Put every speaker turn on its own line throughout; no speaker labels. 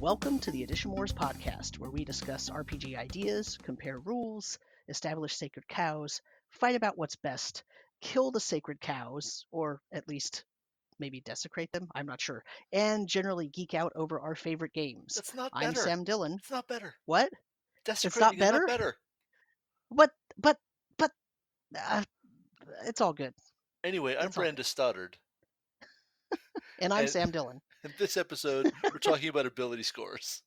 Welcome to the Edition Wars podcast, where we discuss RPG ideas, compare rules, establish sacred cows, fight about what's best, kill the sacred cows, or at least maybe desecrate them, I'm not sure, and generally geek out over our favorite games.
That's not
I'm
better.
Sam Dillon.
It's not better.
What?
Desecrating is not better.
But, it's all good.
Anyway, I'm Brandon Stoddard.
And I'm Sam Dillon.
In this episode, we're talking about ability scores.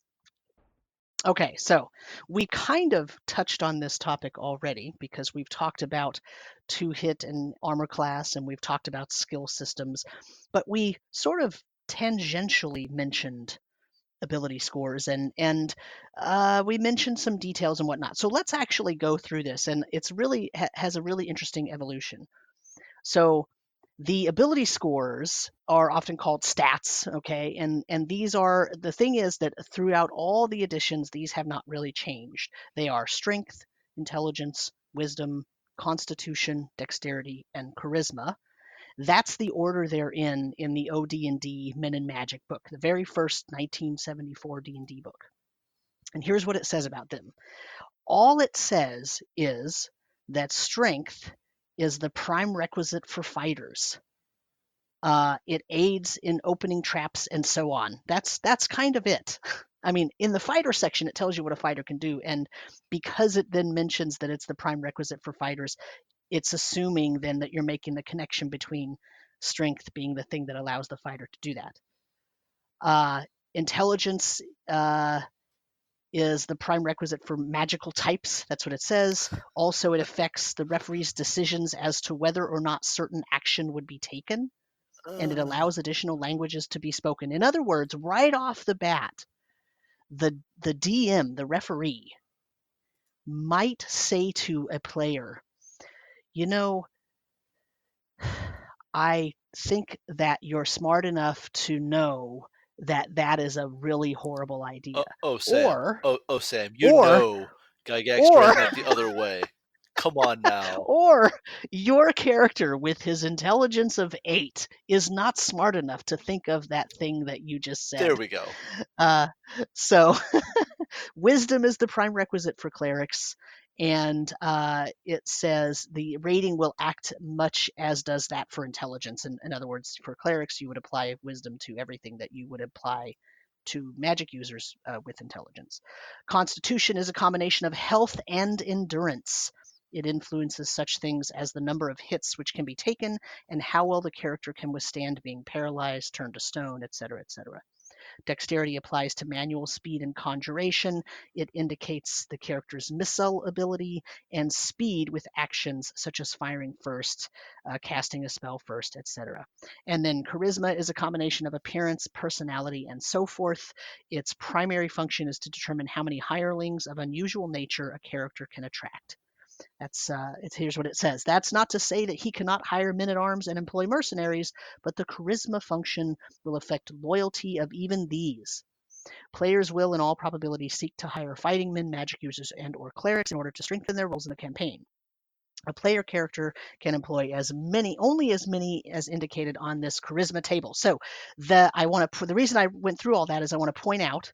Okay, so we kind of touched on this topic already because we've talked about 2-hit and armor class, and we've talked about skill systems, but we sort of tangentially mentioned ability scores and we mentioned some details and whatnot. So let's actually go through this, and it's really has a really interesting evolution. So the ability scores are often called stats, okay? And these are, the thing is that throughout all the editions, these have not really changed. They are strength, intelligence, wisdom, constitution, dexterity, and charisma. That's the order they're in the AD&D Men in Magic book, the very first 1974 D&D book. And here's what it says about them. All it says is that strength is the prime requisite for fighters. It aids in opening traps and so on. That's kind of it. I mean, in the fighter section, it tells you what a fighter can do. And because it then mentions that it's the prime requisite for fighters, it's assuming then that you're making the connection between strength being the thing that allows the fighter to do that. Intelligence is the prime requisite for magical types. That's what it says. Also, it affects the referee's decisions as to whether or not certain action would be taken, and it allows additional languages to be spoken. In other words, right off the bat, the DM, the referee, might say to a player, you know, I think that you're smart enough to know that is a really horrible idea.
Sam. Sam, know Gygax ran that the other way. Come on now.
Or your character with his intelligence of 8 is not smart enough to think of that thing that you just said.
There we go.
So wisdom is the prime requisite for clerics. And it says the rating will act much as does that for intelligence. In other words, for clerics, you would apply wisdom to everything that you would apply to magic users with intelligence. Constitution is a combination of health and endurance. It influences such things as the number of hits which can be taken and how well the character can withstand being paralyzed, turned to stone, etc., etc. Dexterity applies to manual speed and conjuration. It indicates the character's missile ability, and speed with actions such as firing first, casting a spell first, etc. And then charisma is a combination of appearance, personality, and so forth. Its primary function is to determine how many hirelings of unusual nature a character can attract. Here's what it says. That's not to say that he cannot hire men-at-arms and employ mercenaries, but the charisma function will affect loyalty of even these. Players will, in all probability, seek to hire fighting men, magic users, and or clerics in order to strengthen their roles in the campaign. A player character can employ only as many as indicated on this charisma table. So the reason I went through all that is I want to point out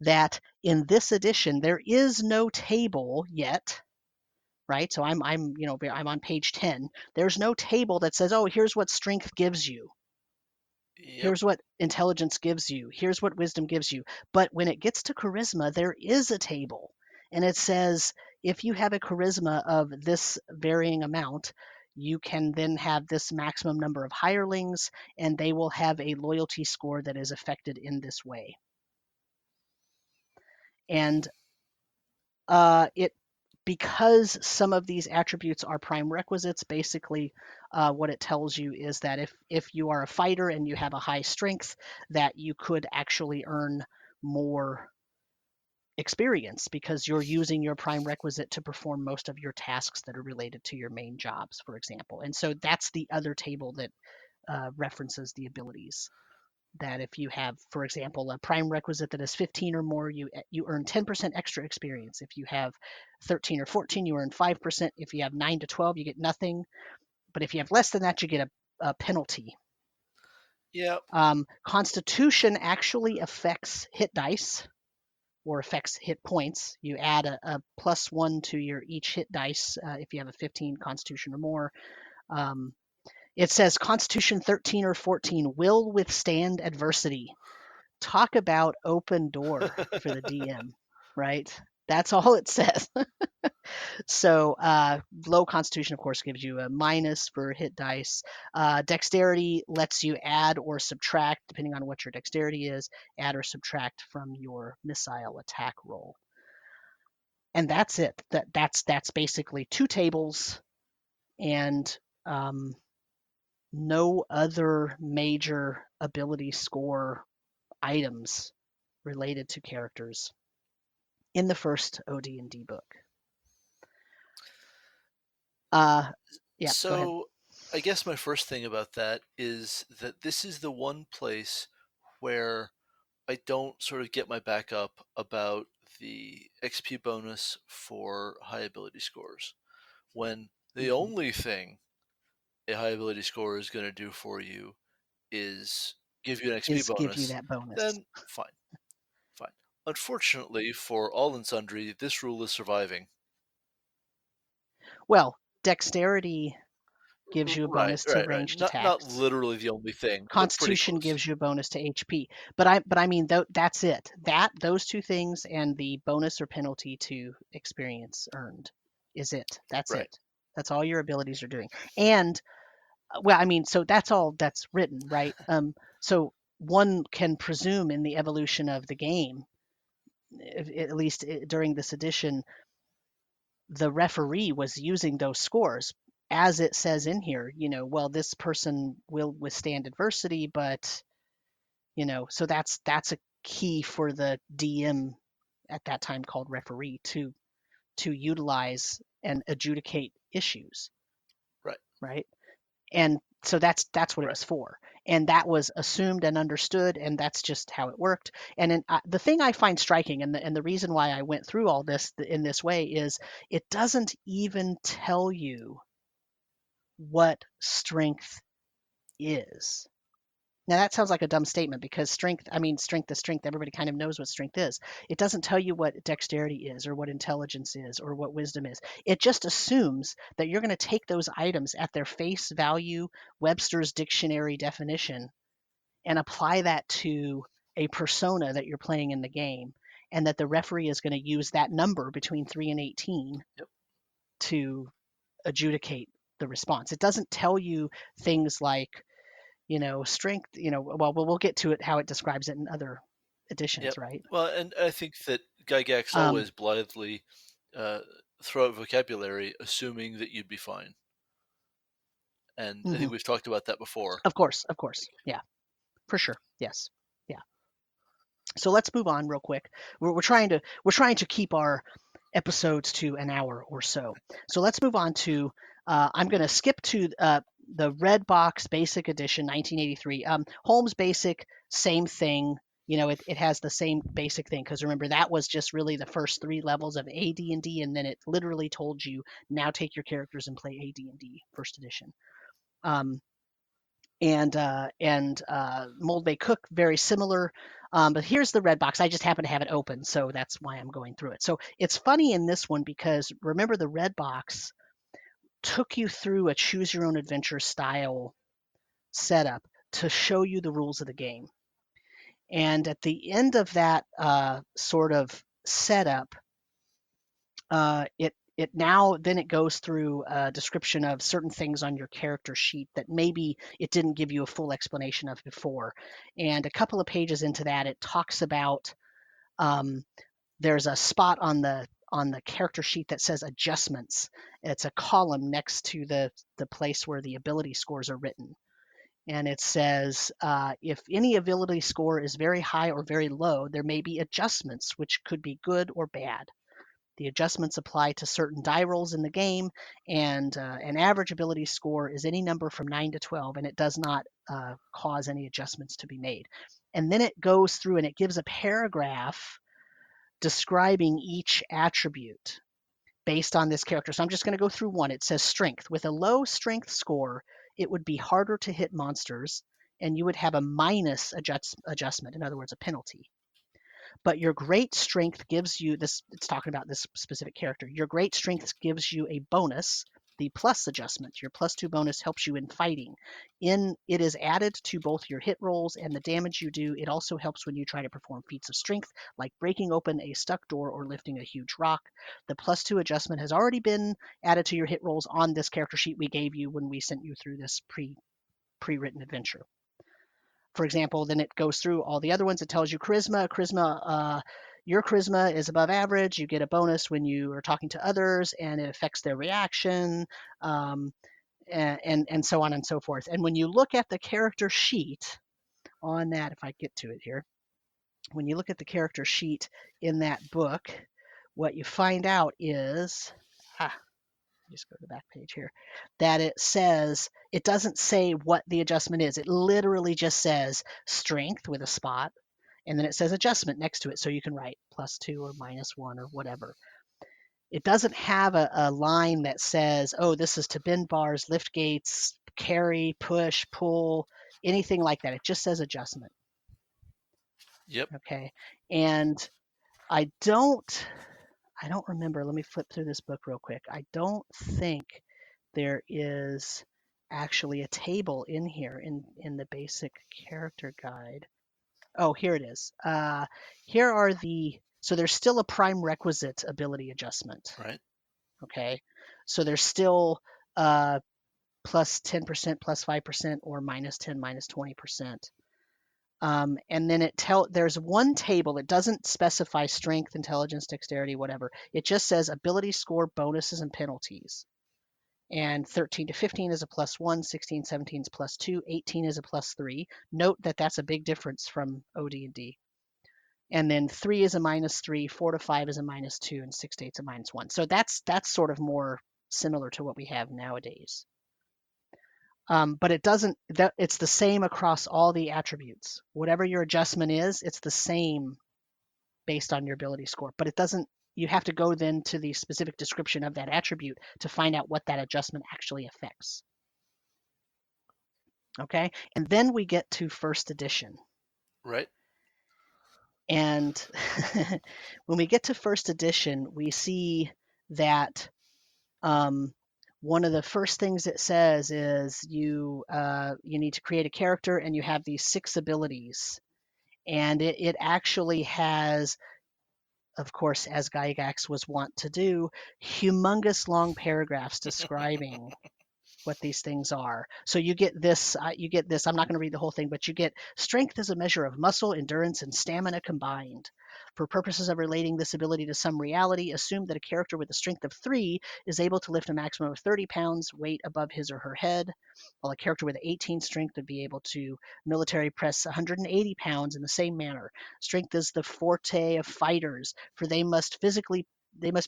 that in this edition there is no table yet. Right, so I'm on page 10. There's no table that says, oh, here's what strength gives you. Yep. Here's what intelligence gives you. Here's what wisdom gives you. But when it gets to charisma, there is a table, and it says if you have a charisma of this varying amount, you can then have this maximum number of hirelings, and they will have a loyalty score that is affected in this way. And because some of these attributes are prime requisites, basically what it tells you is that if you are a fighter and you have a high strength, that you could actually earn more experience because you're using your prime requisite to perform most of your tasks that are related to your main jobs, for example. And so that's the other table that references the abilities. That if you have, for example, a prime requisite that is 15 or more, you earn 10% extra experience. If you have 13 or 14, you earn 5%. If you have 9 to 12, you get nothing. But if you have less than that, you get a penalty.
Yeah.
Constitution actually affects hit dice or affects hit points. You add a +1 to your each hit dice if you have a 15 Constitution or more. It says Constitution 13 or 14 will withstand adversity. Talk about open door for the DM, right? That's all it says. So low Constitution, of course, gives you a minus for hit dice. Dexterity lets you add or subtract, depending on what your dexterity is, add or subtract from your missile attack roll. And that's it. That's basically 2 tables and no other major ability score items related to characters in the first OD&D book. Yeah, go ahead.
So I guess my first thing about that is that this is the one place where I don't sort of get my back up about the XP bonus for high ability scores, when the only thing a high ability score is going to do for you is give you an XP bonus.
Give you that bonus.
Then fine. Unfortunately, for all and sundry, this rule is surviving.
Well, dexterity gives you a bonus to ranged attacks.
Not literally the only thing.
Constitution gives you a bonus to HP. But I mean that's it. Those 2 things and the bonus or penalty to experience earned is it. That's it. That's all your abilities are doing. And well, I mean, so that's all that's written, right? So one can presume in the evolution of the game, at least during this edition, the referee was using those scores as it says in here, well, this person will withstand adversity, but, so that's a key for the DM at that time called referee to utilize and adjudicate issues. Right. And so that's what it was for. And that was assumed and understood, and that's just how it worked. And the thing I find striking, and the reason why I went through all this in this way, is it doesn't even tell you what strength is. Now that sounds like a dumb statement because strength is strength. Everybody kind of knows what strength is. It doesn't tell you what dexterity is or what intelligence is or what wisdom is. It just assumes that you're going to take those items at their face value, Webster's dictionary definition, and apply that to a persona that you're playing in the game, and that the referee is going to use that number between 3 and 18 to adjudicate the response. It doesn't tell you things like strength, well, we'll get to it, how it describes it in other editions, right?
Well, and I think that Gygax always blithely throw out vocabulary, assuming that you'd be fine. And I think we've talked about that before.
Of course. Yeah, for sure. Yes. Yeah. So let's move on real quick. We're trying to keep our episodes to an hour or so. So let's move on to, I'm going to skip to the Red Box Basic Edition, 1983. Holmes Basic, same thing. It has the same basic thing, because remember, that was just really the first 3 levels of AD&D, and then it literally told you, now take your characters and play AD&D, first edition. Mold Bay Cook, very similar. But here's the Red Box. I just happen to have it open, so that's why I'm going through it. So it's funny in this one because remember, the Red Box took you through a choose your own adventure style setup to show you the rules of the game. And at the end of that sort of setup, it goes through a description of certain things on your character sheet that maybe it didn't give you a full explanation of before. And a couple of pages into that, it talks about there's a spot on the character sheet that says adjustments. It's a column next to the place where the ability scores are written. And it says, if any ability score is very high or very low, there may be adjustments, which could be good or bad. The adjustments apply to certain die rolls in the game, and an average ability score is any number from 9 to 12, and it does not cause any adjustments to be made. And then it goes through and it gives a paragraph describing each attribute based on this character. So I'm just going to go through one. It says strength. With a low strength score, it would be harder to hit monsters, and you would have a minus adjustment, in other words, a penalty. But your great strength gives you this, it's talking about this specific character. Your great strength gives you a bonus, the plus adjustment. Your +2 bonus helps you in fighting. It is added to both your hit rolls and the damage you do. It also helps when you try to perform feats of strength, like breaking open a stuck door or lifting a huge rock. The +2 adjustment has already been added to your hit rolls on this character sheet we gave you when we sent you through this pre-written adventure. For example, then it goes through all the other ones. It tells you charisma. Your charisma is above average. You get a bonus when you are talking to others, and it affects their reaction, and so on and so forth. And when you look at the character sheet on that, if I get to it here, when you look at the character sheet in that book, what you find out is, just go to the back page here, that it doesn't say what the adjustment is. It literally just says strength with a spot, and then it says adjustment next to it, so you can write +2 or -1 or whatever. It doesn't have a line that says, oh, this is to bend bars, lift gates, carry, push, pull, anything like that. It just says adjustment.
Yep.
Okay. And I don't remember. Let me flip through this book real quick. I don't think there is actually a table in here in the basic character guide. Oh, here it is. Here are so there's still a prime requisite ability adjustment.
Right.
Okay. So there's still plus 10%, plus 5%, or -10, -20%. And then there's one table. It doesn't specify strength, intelligence, dexterity, whatever. It just says ability score, bonuses, and penalties. And 13 to 15 is a +1, 16, 17 is +2, 18 is a +3. Note that that's a big difference from OD&D. And then 3 is a -3, 4 to 5 is a -2, and 6 to 8 is a -1. So that's sort of more similar to what we have nowadays. But it's the same across all the attributes. Whatever your adjustment is, it's the same based on your ability score. But you have to go then to the specific description of that attribute to find out what that adjustment actually affects. Okay, and then we get to first edition.
Right.
And when we get to first edition, we see that one of the first things it says is you need to create a character, and you have these 6 abilities. And it actually has, of course, as Gygax was wont to do, humongous long paragraphs describing what these things are. So you get this, I'm not going to read the whole thing, but you get strength as a measure of muscle, endurance, and stamina combined. For purposes of relating this ability to some reality, assume that a character with a strength of 3 is able to lift a maximum of 30 pounds weight above his or her head, while a character with 18 strength would be able to military press 180 pounds in the same manner. Strength is the forte of fighters, for they must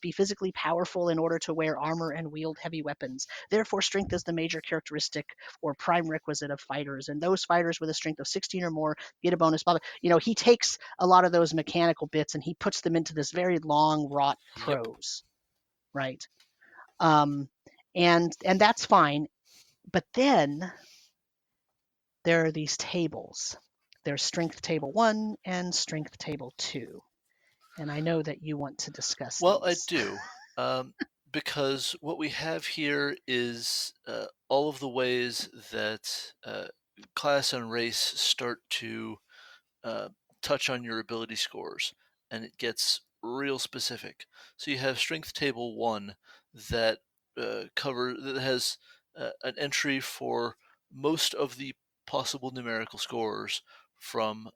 be physically powerful in order to wear armor and wield heavy weapons. Therefore, strength is the major characteristic or prime requisite of fighters. And those fighters with a strength of 16 or more get a bonus. He takes a lot of those mechanical bits and he puts them into this very long, wrought prose, right? And that's fine. But then there are these tables. There's strength table 1 and strength table 2. And I know that you want to discuss
Well,
these.
I do, because what we have here is all of the ways that class and race start to touch on your ability scores, and it gets real specific. So you have strength table 1 that has an entry for most of the possible numerical scores from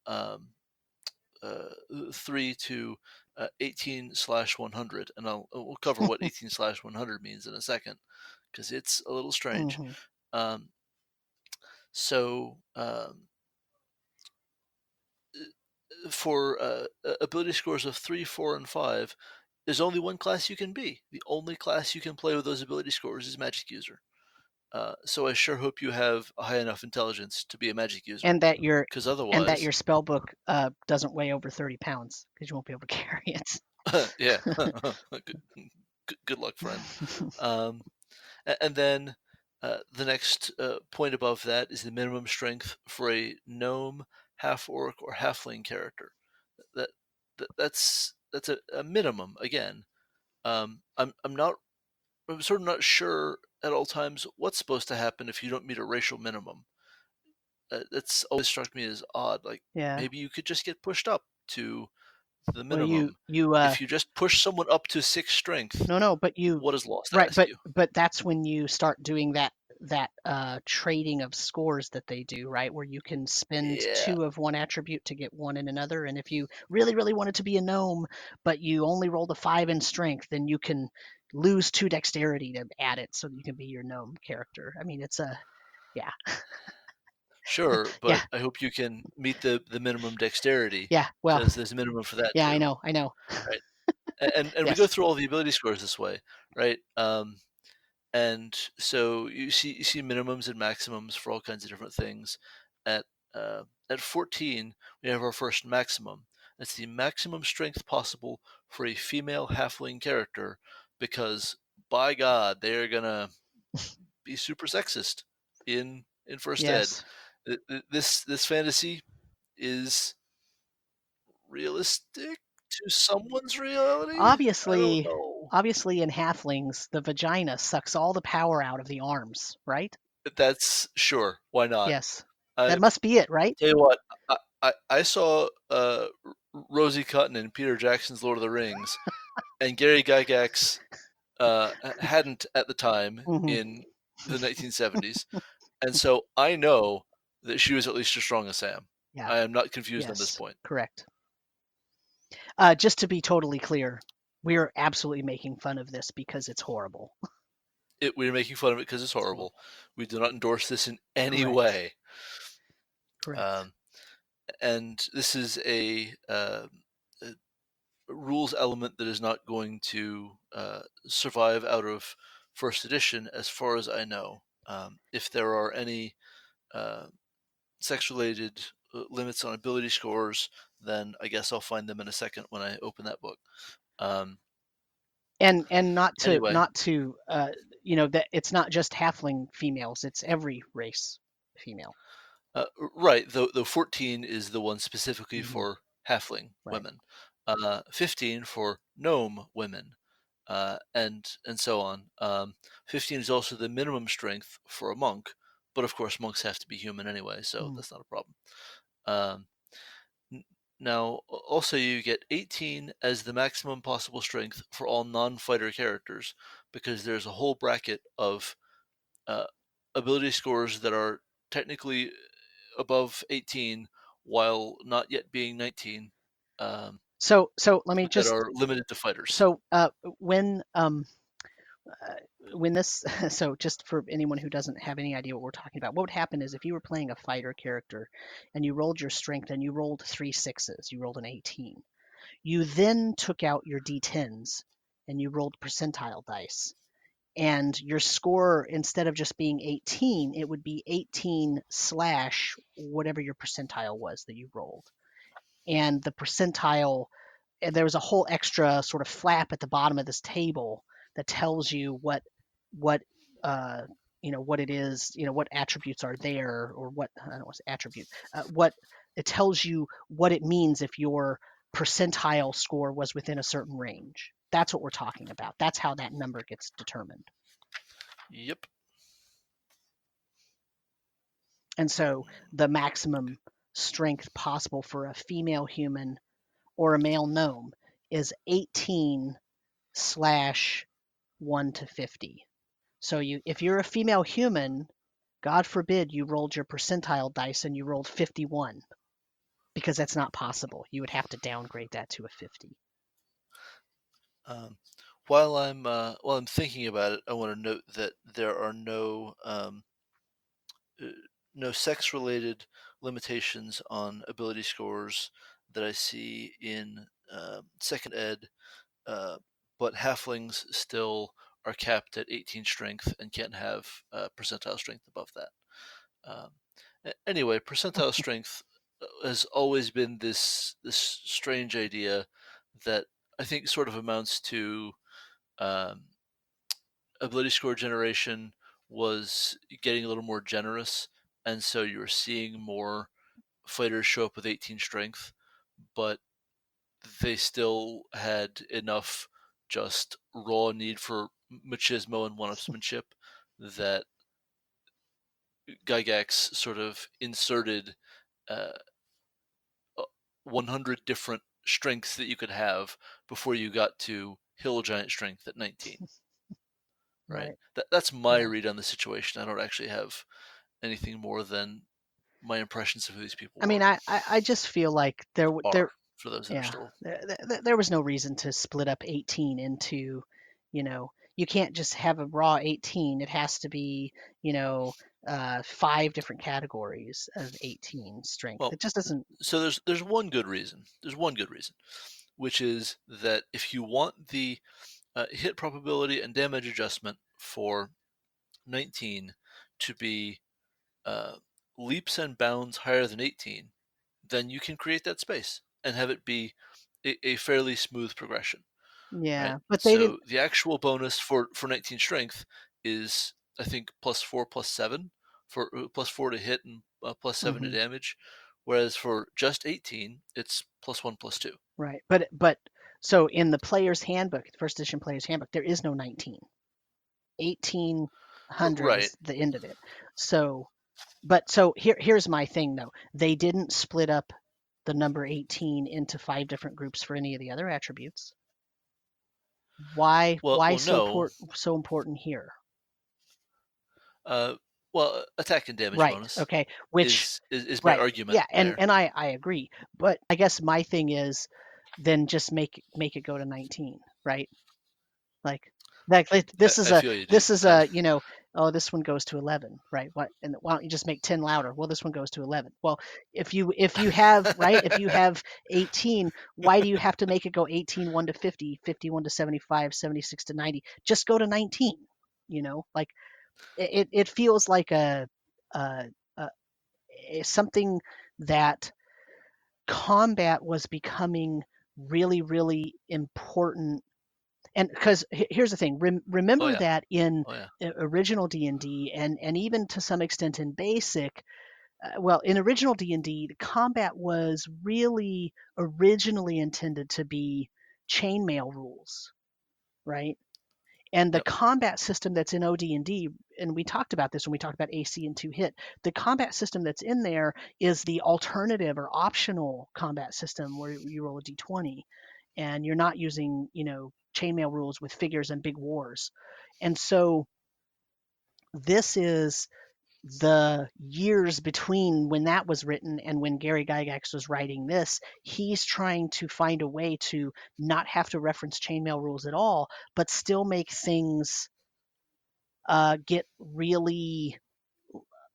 3 to 18/100, and we'll cover what 18/100 means in a second, because it's a little strange.
Mm-hmm.
So for ability scores of 3, 4, and 5, there's only one class you can be. The only class you can play with those ability scores is Magic User. So I sure hope you have a high enough intelligence to be a Magic User,
and that your
otherwise,
spell book doesn't weigh over 30 pounds, because you won't be able to carry it.
yeah. Good luck, friend. And then The next point above that is the minimum strength for a gnome, half orc, or halfling character. That, that's a minimum again. I'm sort of not sure at all times what's supposed to happen if you don't meet a racial minimum. That's always struck me as odd. Like
Yeah.
maybe you could just get pushed up to the
Well, you
minimum.
you
If you just push someone up to 6 strength,
no, but you
what is lost? I
right,
ask you.
but that's when you start doing that trading of scores that they do, right? Where you can spend
Yeah,
2 of one attribute to get 1 in another, and if you really, really wanted to be a gnome, but you only rolled a 5 in strength, then you can lose 2 dexterity to add it so you can be your gnome character. I mean, it's a yeah,
sure,
yeah,
but I hope you can meet the minimum dexterity
yeah. Well,
because there's a minimum for that
yeah,
too,
I know.
right? And we go
Yes,
through all the ability scores this way, right? And so you see minimums and maximums for all kinds of different things. At at 14, we have our first maximum. That's the maximum strength possible for a female halfling character, because by God, they are gonna be super sexist in first ed.
yes.
This fantasy is realistic to someone's reality. I don't
Obviously,
know.
obviously, in halflings, the vagina sucks all the power out of the arms, right?
That's sure. Why not?
Yes,
I
that must be it, right?
tell you what. I saw Rosie Cotton in Peter Jackson's Lord of the Rings, and Gary Gygax hadn't at the time
Hmm.
in the 1970s, and so I know that she was at least as strong as Sam.
Yeah.
I am not confused on this
Yes.
point.
Correct. Just to be totally clear, we are absolutely making fun of this because it's horrible.
We're making fun of it because it's
It's
horrible.
horrible.
We do not endorse this in any
Correct.
way.
Correct.
Um, and this is a rules element that is not going to survive out of first edition, as far as I know. If there are any uh, sex-related limits on ability scores, then I guess I'll find them in a second when I open that book. Um,
And not to
anyway,
that it's not just halfling females; it's every race female.
Uh, right, though 14 is the one specifically
Hmm.
for halfling
Right.
women, 15 for gnome women, and so on. 15 is also the minimum strength for a monk, but of course monks have to be human anyway, so
Mm.
that's not a problem. Um, Now, also you get 18 as the maximum possible strength for all non-fighter characters, because there's a whole bracket of uh, ability scores that are technically above 18 while not yet being 19, um,
So let me
that
just
are limited to fighters.
so when uh, when this so just for anyone who doesn't have any idea what we're talking about, what would happen is if you were playing a fighter character and you rolled your strength and you rolled 3 6s, you rolled an 18. You then took out your d10s and you rolled percentile dice. And your score, instead of just being 18, it would be 18 slash whatever your percentile was that you rolled. And the percentile, and there was a whole extra sort of flap at the bottom of this table that tells you what uh, what it is, what attributes are there, or what I don't want to say attribute, what it tells you what it means if your percentile score was within a certain range. That's what we're talking about. That's how that number gets determined.
Yep.
And so the maximum strength possible for a female human or a male gnome is 18 slash 1 to 50. So if you're a female human, God forbid you rolled your percentile dice and you rolled 51, because that's not possible. You would have to downgrade that to a 50.
Um, while I'm thinking about it, I want to note that there are uh, no sex-related limitations on ability scores that I see in second ed, uh, but halflings still are capped at 18 strength and can't have percentile strength above that. Um, Anyway, percentile strength has always been this strange idea that I think sort of amounts to um, ability score generation was getting a little more generous, and so you were seeing more fighters show up with 18 strength, but they still had enough just raw need for machismo and one-upsmanship that Gygax sort of inserted uh, 100 different strengths that you could have before you got to Hill Giant strength at 19. Right?
Right.
That's my
Yeah.
read on the situation. I don't actually have anything more than my impressions of who these people
I mean,
were
I just feel like there
are for those that are
yeah,
still.
there was no reason to split up 18 into, you can't just have a raw 18. It has to be, you know, five different categories of 18 strength.
Well,
It just doesn't.
so there's one good reason. There's one good reason, which is that if you want the hit probability and damage adjustment for 19 to be uh, leaps and bounds higher than 18, then you can create that space and have it be a fairly smooth progression, right?
Yeah, but they didn't.
So the actual bonus for 19 strength is, I think, +4 +7 for +4 to hit and +7 to
Mhm.
damage, whereas for just 18 it's +1 +2.
Right. But so in the player's handbook, the first edition player's handbook, there is no 19. 1800
Right.
is the end of it. So, but so here's my thing though. They didn't split up the number 18 into five different groups for any of the other attributes. Why
Well, no.
so important here?
Uh, well, attack and damage
Right.
bonus
Okay. Which
is my
right.
argument
Yeah, and
there.
and I agree. But I guess my thing is then just make it go to 19, right? Like
I,
this is
I
a
feel you, dude.
this is a oh, this one goes to 11, right? What, and why don't you just make 10 louder? Well, this one goes to 11. Well, if you have, right, if you have 18, why do you have to make it go 18 1 to 50, 51 to 75, 76 to 90? Just go to 19. Like it feels like a, something that combat was becoming really really important. And because here's the thing,
Oh
remember
yeah.
that in
Oh yeah.
original D&D and even to some extent in basic, well, in original D&D, the combat was really originally intended to be chainmail rules, right? And the
Yep.
combat system that's in OD&D, and we talked about this when we talked about AC and two hit, the combat system that's in there is the alternative or optional combat system where you roll a d20 and you're not using, chainmail rules with figures and big wars. And so this is the years between when that was written and when Gary Gygax was writing this. He's trying to find a way to not have to reference chainmail rules at all, but still make things get really,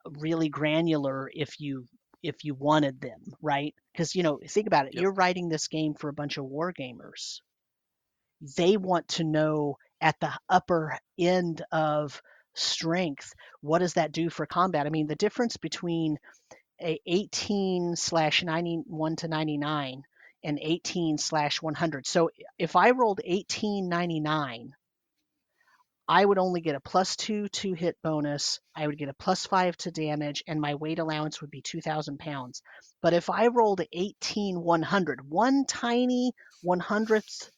really granular if you wanted them, right? Because think about it.
Yep.
You're writing this game for a bunch of war gamers. They want to know at the upper end of strength, what does that do for combat? I mean, the difference between a 18/91 to 99 and 18/100. So if I rolled 1899, I would only get a +2 to hit bonus. I would get a +5 to damage, and my weight allowance would be 2,000 pounds. But if I rolled 18/100, one tiny 100th,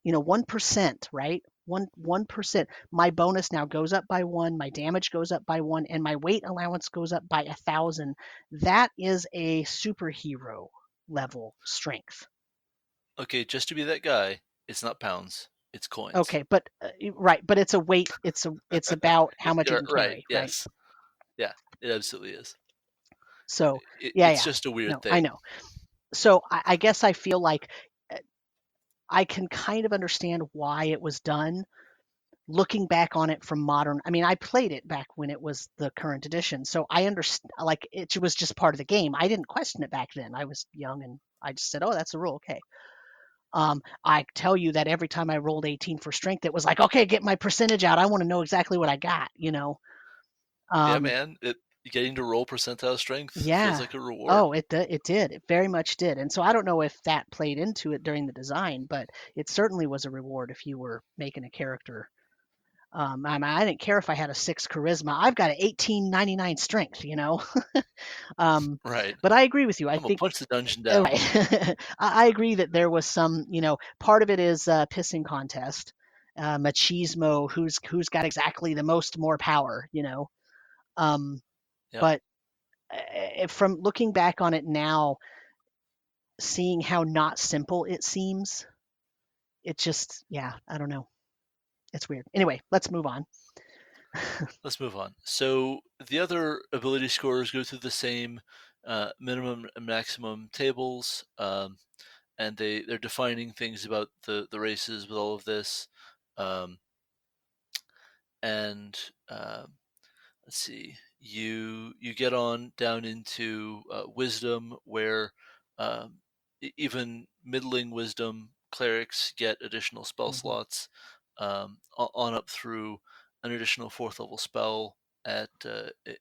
1%, right? 1%. My bonus now goes up by 1, my damage goes up by 1, and my weight allowance goes up by 1,000. That is a superhero level strength.
Okay, just to be that guy, it's not pounds, it's coins.
Okay, but right, but it's a weight. It's about how much you
You're
can
right.
carry, right?
Yes. Yeah. It absolutely is.
So yeah,
It's
yeah.
just a weird
No, I
thing.
know. So I guess I feel like I can kind of understand why it was done. Looking back on it from modern, I mean, I played it back when it was the current edition, so I understand. Like it was just part of the game. I didn't question it back then. I was young and I just said, "Oh, that's the rule." Okay. I tell you that every time I rolled 18 for strength, it was like, okay, get my percentage out. I want to know exactly what I got.
Yeah,
Um,
man. Getting to roll percentile strength feels
Yeah.
like a reward.
Oh, it did. It very much did. And so I don't know if that played into it during the design, but it certainly was a reward if you were making a character. I didn't care if I had a 6 charisma. I've got an 1899 strength, you know.
Right.
But I agree with you. I
I'm gonna
think
punch the dungeon down.
right. I agree that there was some, part of it is pissing contest, machismo. Who's got exactly the most more power, you know. Um,
Yep.
but from looking back on it now, seeing how not simple it seems, it just, yeah, I don't know. It's weird. Anyway, let's move on.
Let's move on. So the other ability scores go through the same minimum and maximum tables, and they're defining things about the races with all of this, um, and let's see. You get on down into wisdom, where um, even middling wisdom clerics get additional spell
Mhm.
slots, on up through an additional fourth level spell at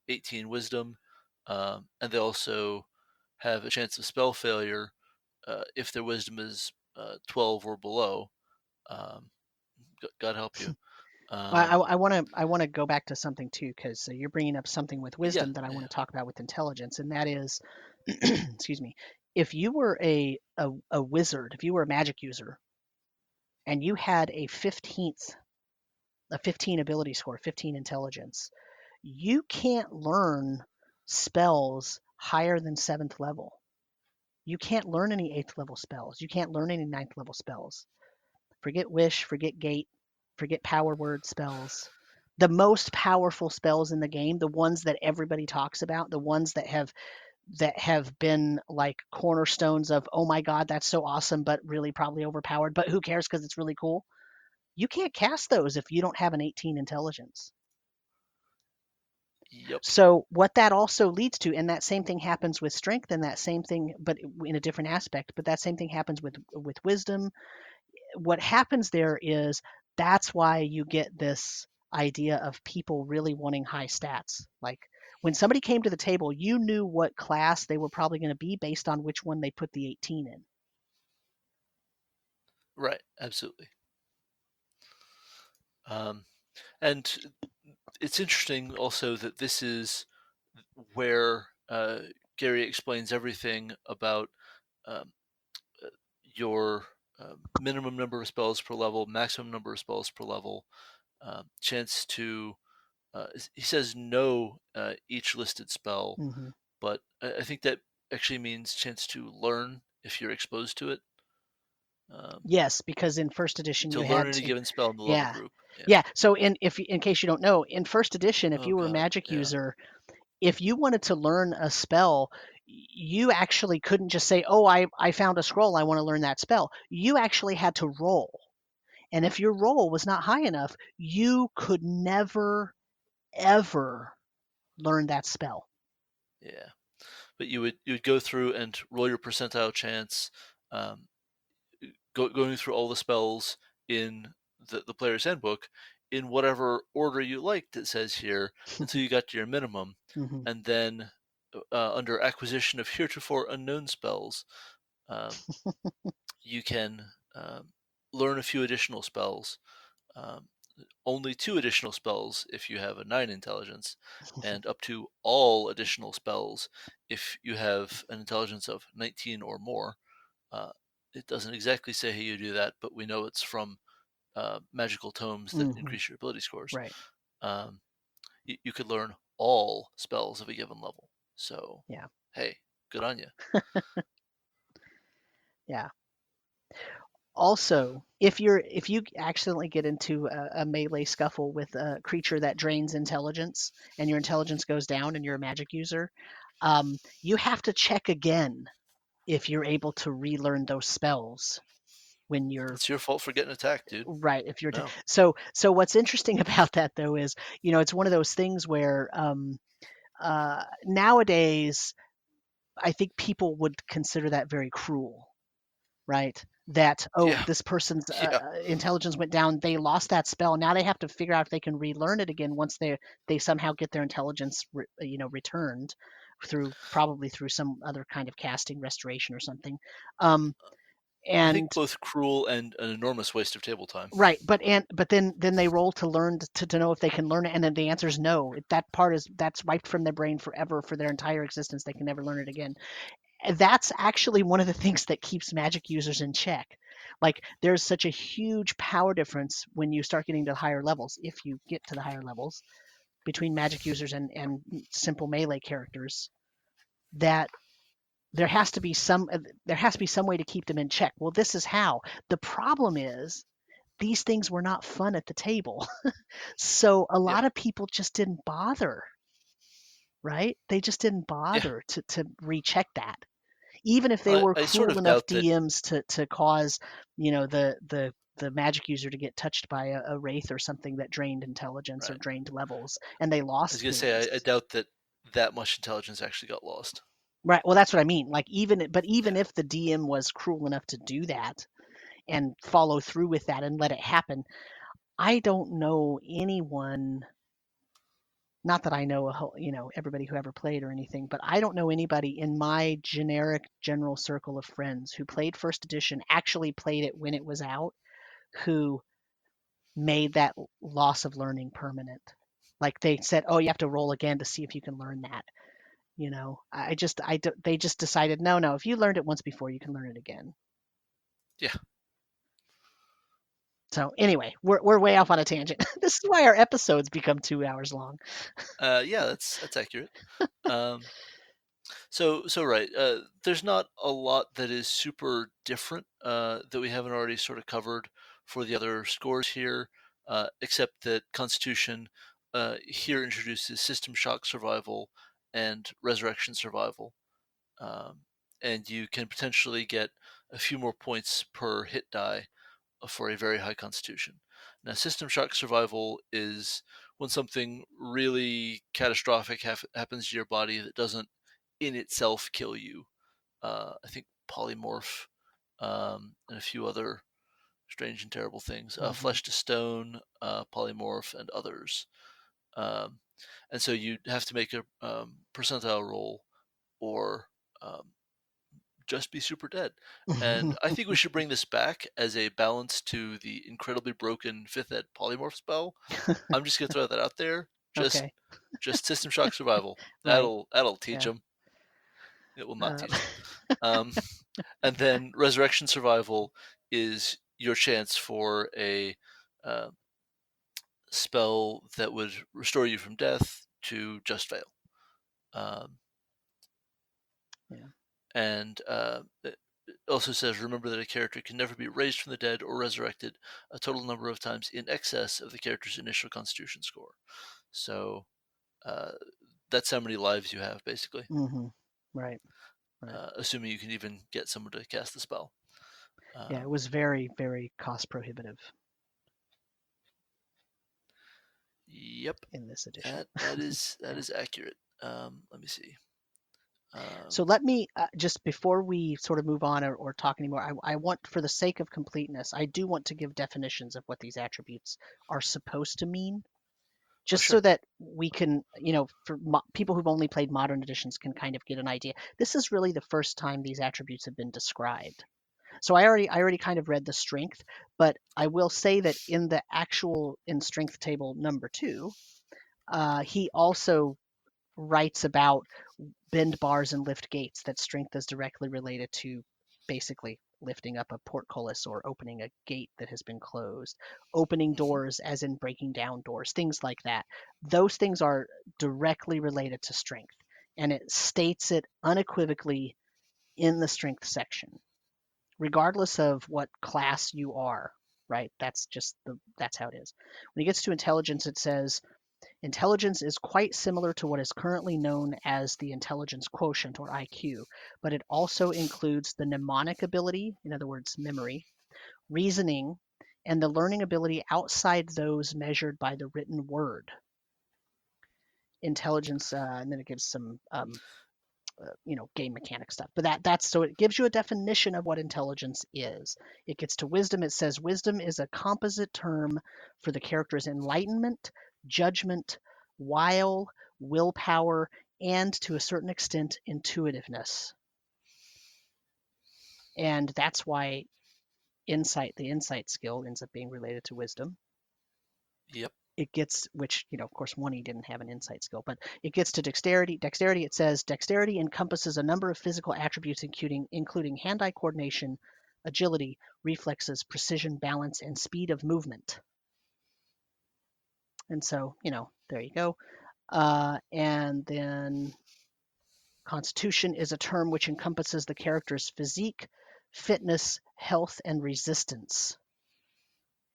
18 wisdom, and they also have a chance of spell failure if their wisdom is 12 or below. Um, God help you. Um,
I want to go back to something too, because you're bringing up something with
yeah,
wisdom that I
yeah.
want to talk about with intelligence, and that is, excuse me, if you were a wizard, if you were a magic user, and you had a 15 ability score, 15 intelligence, you can't learn spells higher than 7th level. You can't learn any 8th level spells. You can't learn any 9th level spells. Forget wish, forget gate, forget power word spells. The most powerful spells in the game, the ones that everybody talks about, the ones that have been like cornerstones of, oh my god, that's so awesome, but really probably overpowered, but who cares because it's really cool. You can't cast those if you don't have an 18 intelligence.
Yep.
So what that also leads to, and that same thing happens with strength, and that same thing, but in a different aspect, but that same thing happens with wisdom. What happens there is that's why you get this idea of people really wanting high stats. Like when somebody came to the table, you knew what class they were probably going to be based on which one they put the 18 in.
Right. Absolutely. Um, and it's interesting also that this is where Gary explains everything about um, uh, your minimum number of spells per level, maximum number of spells per level, chance to. He says no each listed spell,
Hmm.
but I think that actually means chance to learn if you're exposed to it. Um,
Yes, because in first edition
to
you
learn
had
any
to.
given spell in the level
Yeah,
group. Yeah.
yeah. So in case you don't know, in first edition, if
Oh
you were a
God.
magic
Yeah.
user, if you wanted to learn a spell, you actually couldn't just say, "Oh, I found a scroll. I want to learn that spell." You actually had to roll. And if your roll was not high enough, you could never, ever learn that spell.
Yeah. But you would go through and roll your percentile chance, um, going through all the spells in the player's handbook in whatever order you liked. It says here until you got to your minimum,
Hmm.
and then under acquisition of heretofore unknown spells, um, you can learn a few additional spells. Um, Only two additional spells if you have a 9 intelligence, and up to all additional spells if you have an intelligence of 19 or more. Uh, it doesn't exactly say how you do that, but we know it's from magical tomes that
Hmm.
increase your ability scores.
Right.
Um, you could learn all spells of a given level. So,
Yeah.
hey, good on you.
Yeah. Also, if you accidentally get into a melee scuffle with a creature that drains intelligence, and your intelligence goes down, and you're a magic user, you have to check again if you're able to relearn those spells when you're
It's your fault for getting attacked, dude.
right. If you're
No.
so what's interesting about that though is it's one of those things where nowadays I think people would consider that very cruel, right? That, oh,
Yeah.
this person's
Yeah.
intelligence went down, they lost that spell, now they have to figure out if they can relearn it again once they somehow get their intelligence returned through, probably through some other kind of casting restoration or something. um,
I think
And
both cruel and an enormous waste of table time.
right, but then they roll to learn to know if they can learn it, and then the answer is no. That part that's wiped from their brain forever for their entire existence. They can never learn it again. And that's actually one of the things that keeps magic users in check. Like there's such a huge power difference when you start getting to higher levels, if you get to the higher levels, between magic users and simple melee characters, that there has to be some way to keep them in check. Well, this is how. The problem is these things were not fun at the table. So a
Yeah,
lot of people just didn't bother, right? They just didn't
yeah.
bother to recheck that. Even if they
I,
were
I sort
cruel
of
enough
doubt that.
DMs to cause, the magic user to get touched by a wraith or something that drained intelligence or
Right.
drained levels, and they
I was
lost
gonna say I
things.
doubt that that much intelligence actually got lost.
Right. Well, that's what I mean. Like even
Yeah.
if the DM was cruel enough to do that and follow through with that and let it happen, I don't know anyone. Not that I know everybody who ever played or anything, but I don't know anybody in my generic general circle of friends who played first edition, actually played it when it was out, who made that loss of learning permanent. Like they said, oh, you have to roll again to see if you can learn that. They just decided, no, no, if you learned it once before, you can learn it again.
Yeah.
So anyway, we're way off on a tangent. This is why our episodes become 2 hours long.
Yeah, that's accurate. Um, so right. There's not a lot that is super different that we haven't already sort of covered for the other scores here, except that Constitution here introduces System Shock Survival and Resurrection Survival, um, and you can potentially get a few more points per hit die for a very high Constitution. Now, System Shock Survival is when something really catastrophic happens to your body that doesn't in itself kill you. I think polymorph and a few other strange and terrible things.
Mm-hmm.
Flesh to Stone, polymorph, and others. Um, and so you have to make a percentile roll or um, just be super dead. And I think we should bring this back as a balance to the incredibly broken 5th ed polymorph spell. I'm just gonna throw that out there. Just
Okay.
just System Shock Survival.
Right.
That'll teach
Yeah.
them. It will not
Uh,
teach them. Um, and then Resurrection Survival is your chance for a uh, spell that would restore you from death to just fail. Um,
yeah.
and it also says, remember that a character can never be raised from the dead or resurrected a total number of times in excess of the character's initial Constitution score. So uh, that's how many lives you have, basically,
Mm-hmm. Right. Right.
assuming you can even get someone to cast the spell.
Yeah. It
Um,
was very, very cost prohibitive
yep,
in this edition.
that is
Yeah.
accurate. Let me see.
So let me just before we sort of move on or talk anymore, I want, for the sake of completeness, I do want to give definitions of what these attributes are supposed to mean,
Oh,
just so
sure.
that we can, for people who've only played modern editions can kind of get an idea. This is really the first time these attributes have been described. So I already kind of read the strength, but I will say that in the actual in strength table number 2, he also writes about bend bars and lift gates, that strength is directly related to basically lifting up a portcullis or opening a gate that has been closed, opening
Hmm.
doors as in breaking down doors, things like that. Those things are directly related to strength, and it states it unequivocally in the strength section, regardless of what class you are, right? That's how it is. When it gets to intelligence, it says intelligence is quite similar to what is currently known as the intelligence quotient, or IQ, but it also includes the mnemonic ability, in other words, memory, reasoning, and the learning ability outside those measured by the written word. Intelligence, and then it gives some game mechanic stuff. But that's so it gives you a definition of what intelligence is. It gets to wisdom. It says wisdom is a composite term for the character's enlightenment, judgment, wile, willpower, and to a certain extent intuitiveness. And that's why the insight skill ends up being related to wisdom.
Yep.
It gets, which, of course, one, he didn't have an insight skill, but it gets to dexterity. Dexterity, it says, dexterity encompasses a number of physical attributes, including hand-eye coordination, agility, reflexes, precision, balance, and speed of movement. And so, there you go. And then constitution is a term which encompasses the character's physique, fitness, health, and resistance.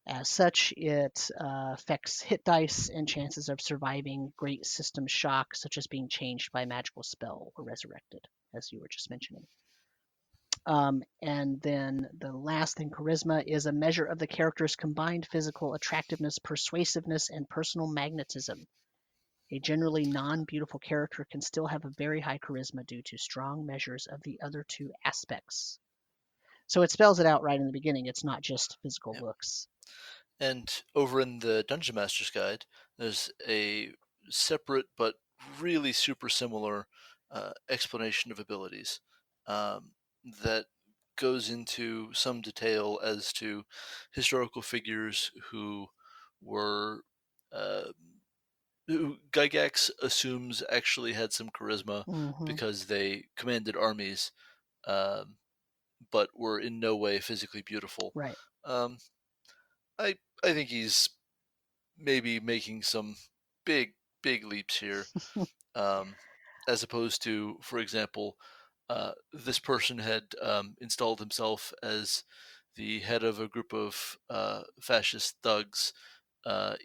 As such, it affects hit dice and chances of surviving great system shock, such as being changed by a magical spell or resurrected, as you were just mentioning. And then the last thing, charisma, is a measure of the character's combined physical attractiveness, persuasiveness, and personal magnetism. A generally non-beautiful character can still have a very high charisma due to strong measures of the other two aspects. So it spells it out right in the beginning. It's not just physical
Yep.
looks.
And over in the Dungeon Master's Guide, there's a separate but really super similar explanation of abilities that goes into some detail as to historical figures who were who Gygax assumes actually had some charisma
Mm-hmm.
because they commanded armies, um, but were in no way physically beautiful.
Right.
Um, I think he's maybe making some big leaps here, um, as opposed to, for example, this person had installed himself as the head of a group of fascist thugs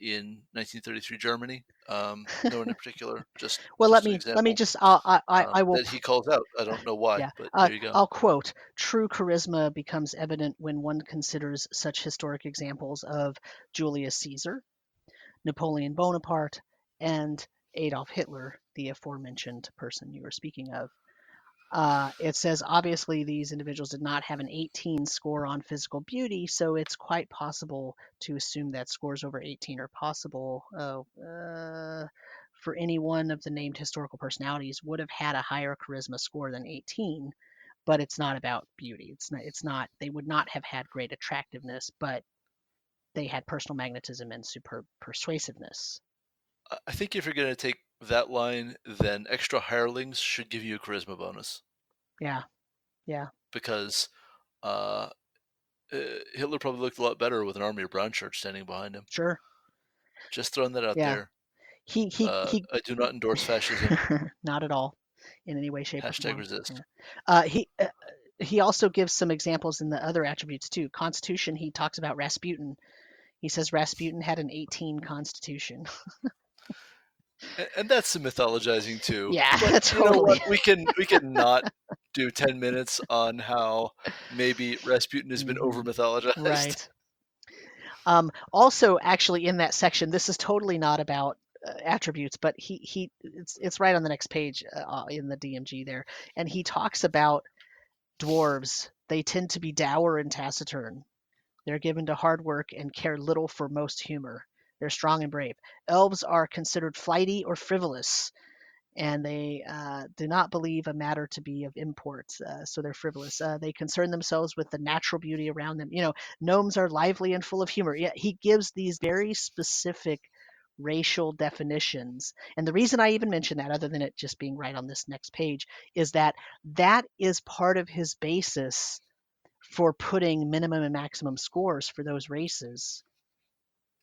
in 1933 Germany. No one in particular, just
Well, let
an
me
example
just I will
that he calls out. I don't know why,
yeah,
but there you go.
I'll quote: "True charisma becomes evident when one considers such historic examples of Julius Caesar, Napoleon Bonaparte, and Adolf Hitler, the aforementioned person you were speaking of." It says obviously these individuals did not have an 18 score on physical beauty, so it's quite possible to assume that scores over 18 are possible. For any one of the named historical personalities would have had a higher charisma score than 18, but it's not about beauty. It's not. They would not have had great attractiveness, but they had personal magnetism and superb persuasiveness.
I think if you're going to take that line, then extra hirelings should give you a charisma bonus
Yeah, yeah,
because uh, Hitler probably looked a lot better with an army of brown shirts standing behind him.
sure.
Just throwing that out
Yeah,
there.
he
I do not endorse fascism.
not at all in any way, shape, or
Hashtag
form. Yeah.
resist.
Uh, he uh, he also gives some examples in the other attributes too. Constitution, he talks about Rasputin. He says Rasputin had an 18 constitution.
And that's some mythologizing too.
Yeah,
But you know what?
totally.
We can not do 10 minutes on how maybe Rasputin has been over
Hmm.
mythologized.
Right. Also, actually, in that section, this is totally not about attributes, but it's right on the next page in the DMG there, and he talks about dwarves. They tend to be dour and taciturn. They're given to hard work and care little for most humor. They're strong and brave. Elves are considered flighty or frivolous, and they do not believe a matter to be of import, so they're frivolous. They concern themselves with the natural beauty around them. Gnomes are lively and full of humor. Yeah, he gives these very specific racial definitions. And the reason I even mention that, other than it just being right on this next page, is that that is part of his basis for putting minimum and maximum scores for those races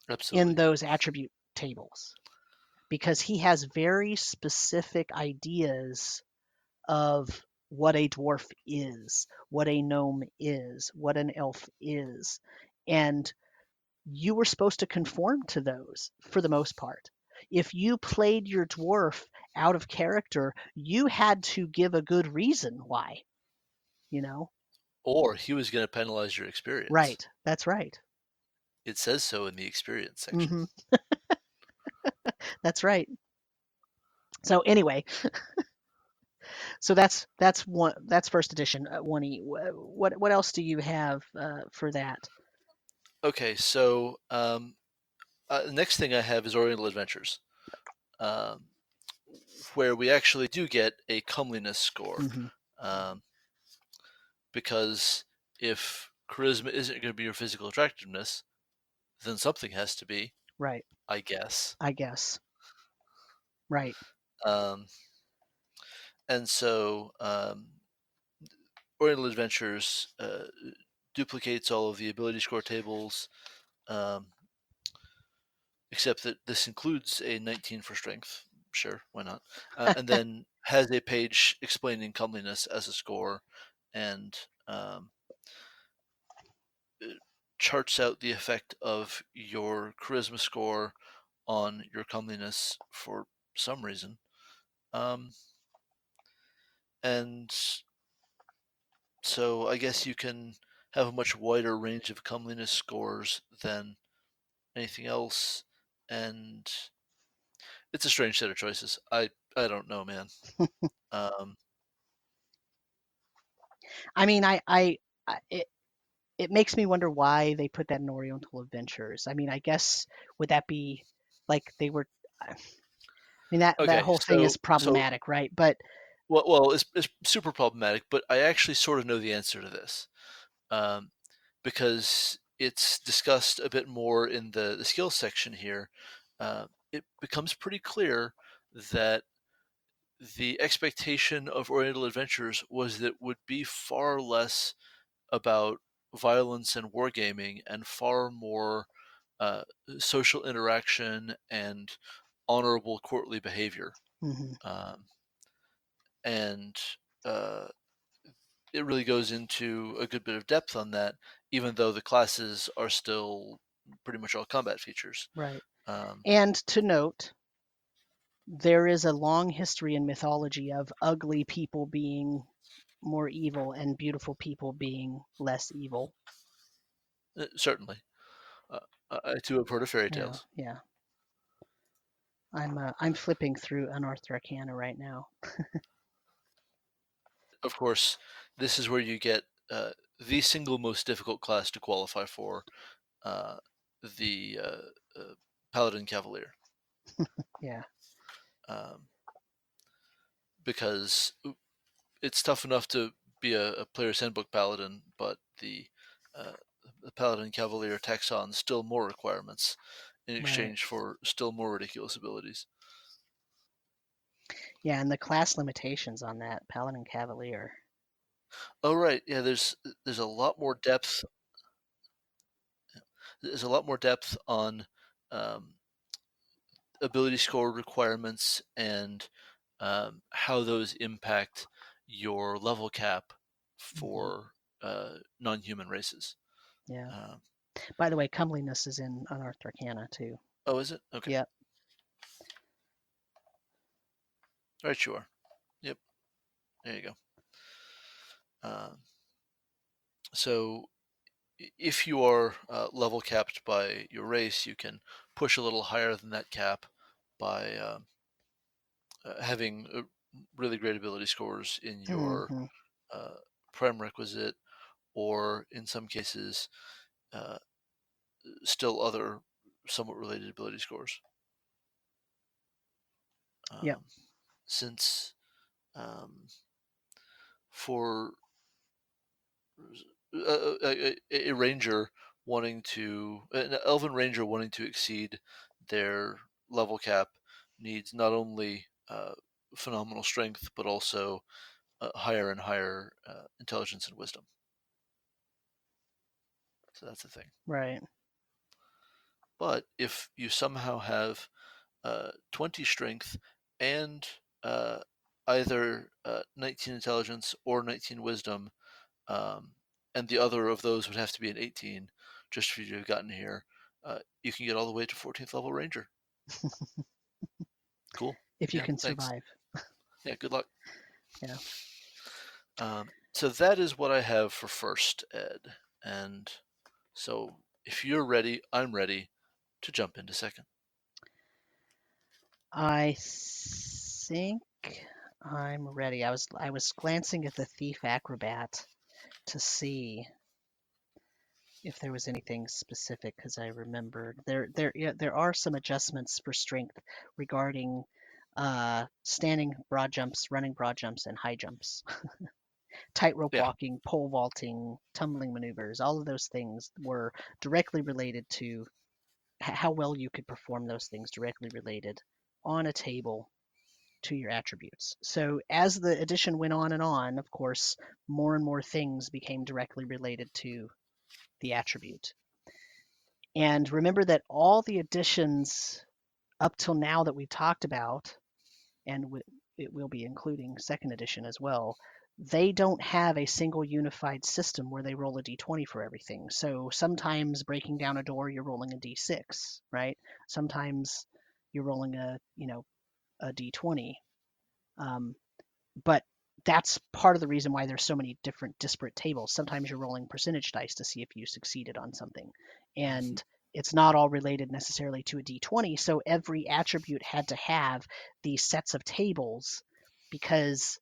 in
Absolutely.
those attribute tables, because he has very specific ideas of what a dwarf is, what a gnome is, what an elf is. And you were supposed to conform to those for the most part. If you played your dwarf out of character, you had to give a good reason why, you know?
Or he was going to penalize your experience.
Right. That's right.
It says so in the experience section.
Hmm. That's right. So anyway, so that's first edition 1E. What else do you have for that?
Okay, so the next thing I have is Oriental Adventures, um, where we actually do get a comeliness score.
Hmm.
Um, because if charisma isn't going to be your physical attractiveness, then something has to be,
Right.
I guess.
I guess. Right.
Um, and so Oriental Adventures duplicates all of the ability score tables, um, except that this includes a 19 for strength. Sure, why not? And then has a page explaining comeliness as a score, and charts out the effect of your charisma score on your comeliness for some reason. And so I guess you can have a much wider range of comeliness scores than anything else, and it's a strange set of choices. I don't know, man. Um,
I mean, it makes me wonder why they put that in Oriental Adventures. I mean, I guess would that be like they were? I mean, that
okay,
whole thing is
so
problematic, right? But
well, it's super problematic, but I actually sort of know the answer to this, um, because it's discussed a bit more in the skills section here. It becomes pretty clear that the expectation of Oriental Adventures was that it would be far less about violence and wargaming and far more uh, social interaction and honorable courtly behavior.
mhm,
Um, and uh, it really goes into a good bit of depth on that, even though the classes are still pretty much all combat features.
right.
Um,
And to note, there is a long history in mythology of ugly people being more evil and beautiful people being less evil.
certainly, uh, I too have heard of fairy
Yeah,
tales.
yeah. I'm flipping through Unearthed Arcana right now.
Of course, this is where you get the single most difficult class to qualify for, uh, the Paladin Cavalier,
Yeah,
um, because it's tough enough to be a player's handbook Paladin, but uh, the Paladin Cavalier tacks on still more requirements in
right.
exchange for still more ridiculous abilities.
Yeah, and the class limitations on that Paladin Cavalier.
Oh right, yeah. There's a lot more depth. There's a lot more depth on um, ability score requirements and how those impact your level cap
Hmm.
for non-human races.
Yeah.
Um,
By the way, comeliness is in Unearthed Arcana too.
oh, is it? Okay.
Yep.
Right, you are. Yep. There you go. Um, so if you are level capped by your race, you can push a little higher than that cap by having really great ability scores in your
Hmm.
uh, prime requisite, or in some cases, uh, still other somewhat related ability scores.
Yep.
Um, since for a ranger wanting to, an elven ranger wanting to exceed their level cap needs not only phenomenal strength, but also higher and higher intelligence and wisdom. So that's the thing.
Right.
But if you somehow have 20 strength and uh, either 19 intelligence or 19 wisdom, um, and the other of those would have to be an 18 just for you to have gotten here, you can get all the way to 14th level ranger. Cool.
If you
Yeah,
can
thanks.
survive.
Yeah, good luck.
Yeah.
So that is what I have for first ed. And so if you're ready, I'm ready to jump into second.
I think I'm ready. I was glancing at the Thief Acrobat to see if there was anything specific because I remembered there are some adjustments for strength regarding standing broad jumps, running broad jumps, and high jumps tightrope
Yeah.
walking, pole vaulting, tumbling maneuvers, all of those things were directly related to how well you could perform those things, directly related on a table to your attributes. So as the edition went on and on, of course, more and more things became directly related to the attribute. And remember that all the additions up till now that we've talked about, and it will be including second edition as well, they don't have a single unified system where they roll a d20 for everything. So sometimes breaking down a door, you're rolling a d6, right? Sometimes you're rolling a d20. But that's part of the reason why there's so many different disparate tables. Sometimes you're rolling percentage dice to see if you succeeded on something.
Mhm.
And it's not all related necessarily to a d20. So every attribute had to have these sets of tables because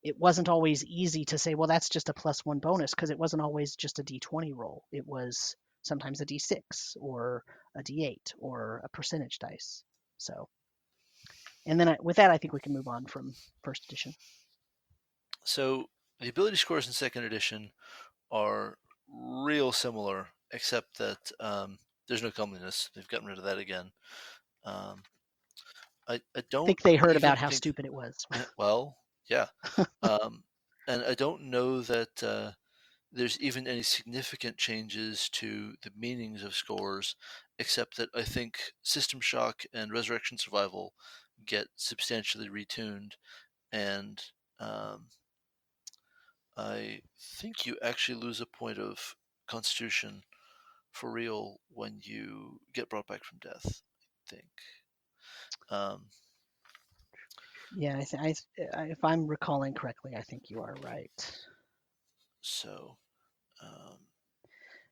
it wasn't always easy to say, well, that's just a +1 bonus, because it wasn't always just a d20 roll. It was sometimes a d6 or a d8 or a percentage dice. So, and then with that, I think we can move on from first edition.
So the ability scores in second edition are real similar, except that there's no comeliness. They've gotten rid of that again. Um, I don't
Think they heard
even
about how
think.
stupid it was.
Well, yeah, um, and I don't know that there's even any significant changes to the meanings of scores, except that I think System Shock and Resurrection Survival get substantially retuned, and um, I think you actually lose a point of Constitution for real when you get brought back from death. I think. Um,
Yeah, if I'm recalling correctly, I think you are right.
so um,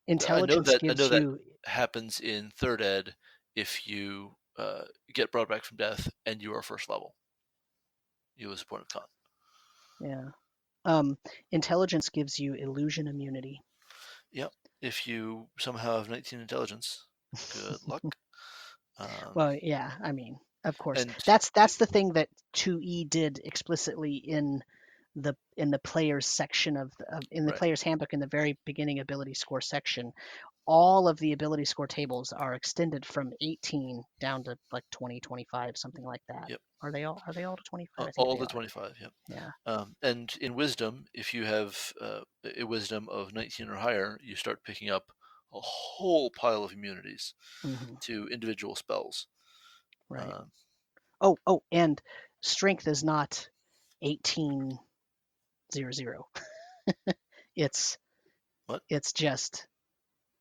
Intelligence
I know
gives
that
you,
happens in third ed if you get brought back from death and you are first level. You lose a point of con.
yeah, intelligence gives you illusion immunity.
Yep. If you somehow have 19 intelligence, good luck. Um,
Well, yeah, I mean, of course,
and
that's the thing that 2E did explicitly in the players section in the
right.
players handbook in the very beginning ability score section. All of the ability score tables are extended from 18 down to like 20, 25, something like that.
Yep.
Are they all to 25? I think
All
they
the
are.
25. Yep.
Yeah.
And in wisdom, if you have a wisdom of 19 or higher, you start picking up a whole pile of immunities
Hmm.
to individual spells.
Right.
Um,
Oh, and strength is not 1800. It's
what?
it's just